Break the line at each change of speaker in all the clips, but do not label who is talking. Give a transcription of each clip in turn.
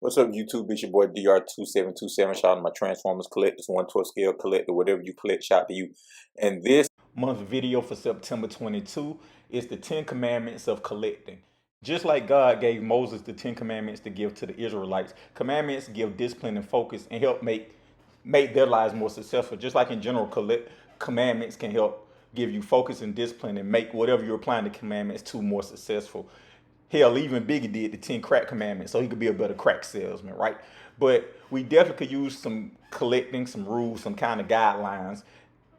What's up, YouTube? It's your boy DR2727. Shout out to my Transformers collectors, 1/12 scale collector, whatever you collect, shout out to you. And this month's video for September 22 is the 10 Commandments of collecting. Just like God gave Moses the 10 Commandments to give to the Israelites, commandments give discipline and focus and help make their lives more successful. Just like in general, commandments can help give you focus and discipline and make whatever you're applying the commandments to more successful. Hell, even Biggie did the 10 crack commandments so he could be a better crack salesman, right? But we definitely could use some collecting, some rules, some kind of guidelines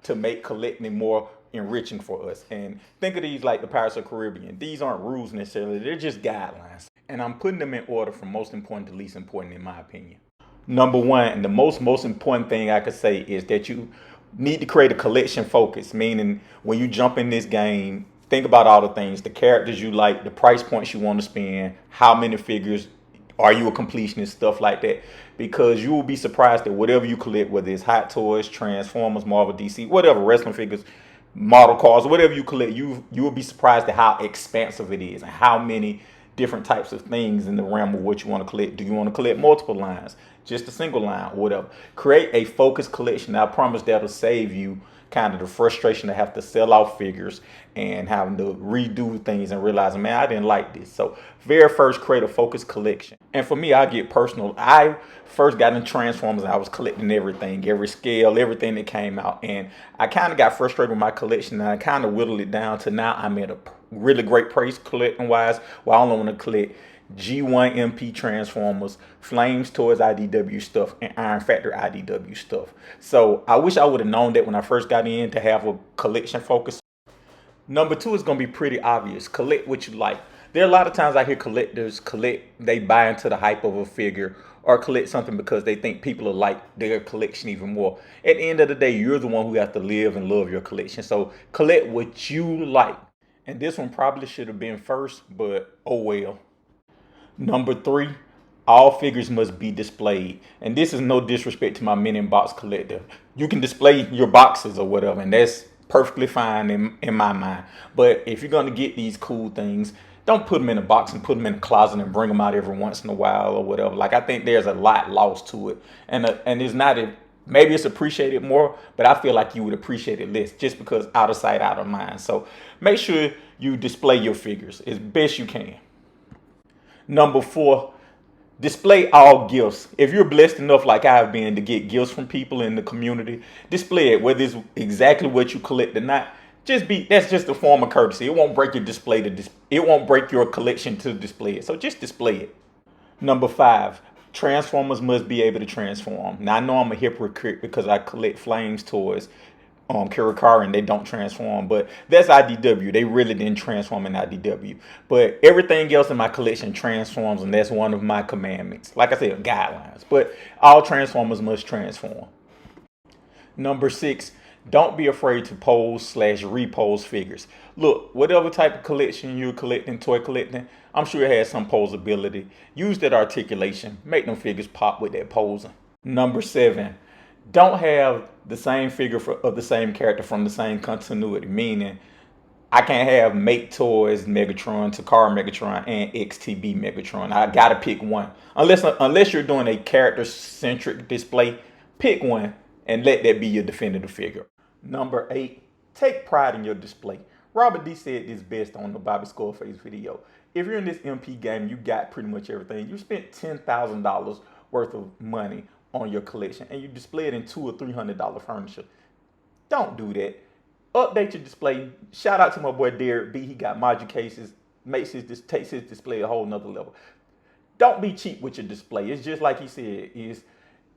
to make collecting more enriching for us. And think of these like the Pirates of the Caribbean. These aren't rules necessarily, they're just guidelines. And I'm putting them in order from most important to least important in my opinion. Number one, and the most important thing I could say is that you need to create a collection focus, meaning when you jump in this game, think about all the things, the characters you like, the price points you want to spend, how many figures, are you a completionist, stuff like that. Because you will be surprised that whatever you collect, whether it's Hot Toys, Transformers, Marvel, DC, whatever, wrestling figures, model cars, whatever you collect, you will be surprised at how expansive it is and how many different types of things in the realm of what you want to collect. Do you want to collect multiple lines, just a single line, or whatever? Create a focused collection. I promise that'll save you kind of the frustration to have to sell out figures and having to redo things and realizing, man, I didn't like this. So very first, create a focused collection. And for me, I get personal. I first got in Transformers and I was collecting everything, every scale, everything that came out. And I kind of got frustrated with my collection and I kind of whittled it down to now I'm at a really great place collecting wise, where I only want to collect G1 MP Transformers, Flames Toys IDW stuff, and Iron Factory IDW stuff. So I wish I would have known that when I first got in to have a collection focus. Number two is going to be pretty obvious. Collect what you like. There are a lot of times I hear collectors they buy into the hype of a figure or collect something because they think people will like their collection even more. At the end of the day, you're the one who has to live and love your collection. So collect what you like. And this one probably should have been first, but oh well. Number three, all figures must be displayed. And this is no disrespect to my men in box collector. You can display your boxes or whatever, and that's perfectly fine in my mind. But if you're going to get these cool things, don't put them in a box and put them in a closet and bring them out every once in a while or whatever. Like, I think there's a lot lost to it. And it's not, maybe it's appreciated more, but I feel like you would appreciate it less just because out of sight, out of mind. So make sure you display your figures as best you can. Number four, display all gifts. If you're blessed enough like I've been to get gifts from people in the community, display it, whether it's exactly what you collect or not. That's just a form of courtesy. It won't break your display it won't break your collection to display it. So just display it. Number five, Transformers must be able to transform. Now I know I'm a hypocrite because I collect Flames toys, Takara, and they don't transform, but that's IDW. They really didn't transform in IDW, but everything else in my collection transforms, and that's one of my commandments. Like I said, guidelines, but all Transformers must transform. Number six, don't be afraid to pose/repose figures. Look, whatever type of collection you're collecting, toy collecting, I'm sure it has some posability. Use that articulation. Make them figures pop with that posing. Number seven, don't have the same figure of the same character from the same continuity. Meaning, I can't have Make Toys Megatron, Takara Megatron, and XTB Megatron. I gotta pick one. Unless you're doing a character-centric display, pick one and let that be your definitive figure. Number eight, take pride in your display. Robert D said this best on the Bobby Scarface video. If you're in this MP game, you got pretty much everything. You spent $10,000 worth of money on your collection and you display it in $200 or $300 furniture. Don't do that. Update your display. Shout out to my boy Derek B. He got module cases, takes his display a whole nother level. Don't be cheap with your display. It's just like he said, it's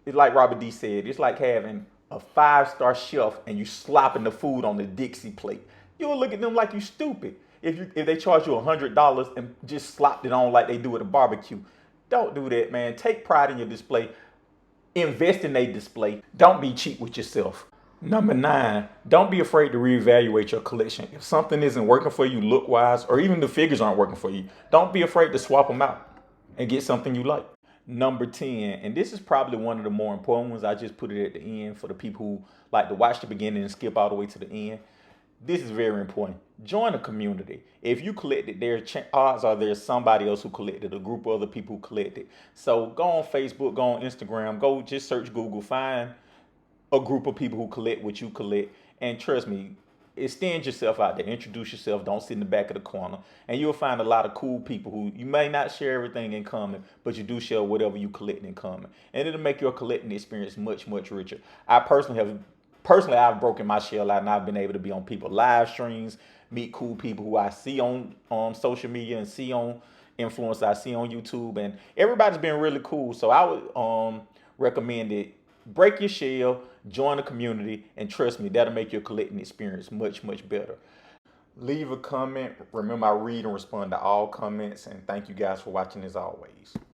like Robert D said, it's like having a 5-star chef and you slopping the food on the Dixie plate. You'll look at them like you stupid if they charge you $100 and just slopped it on like they do at a barbecue. Don't do that, man. Take pride in your display. Invest in a display. Don't be cheap with yourself. Number nine, don't be afraid to reevaluate your collection. If something isn't working for you look-wise, or even the figures aren't working for you, don't be afraid to swap them out and get something you like. Number 10, and this is probably one of the more important ones. I just put it at the end for the people who like to watch the beginning and skip all the way to the end. This is very important. Join a community. If you collected, odds are there's somebody else who collected, a group of other people who collected. So go on Facebook, go on Instagram, go just search Google, find a group of people who collect what you collect, and trust me, extend yourself out there, introduce yourself, don't sit in the back of the corner, and you'll find a lot of cool people who you may not share everything in common, but you do share whatever you collect in common, and it'll make your collecting experience much richer. I I've broken my shell out, and I've been able to be on people live streams, meet cool people who I see on social media and see on influence I see on YouTube, and everybody's been really cool. So I would recommend it. Break your shell, join the community, and trust me, that'll make your collecting experience much better. Leave a comment. Remember, I read and respond to all comments, and thank you guys for watching as always.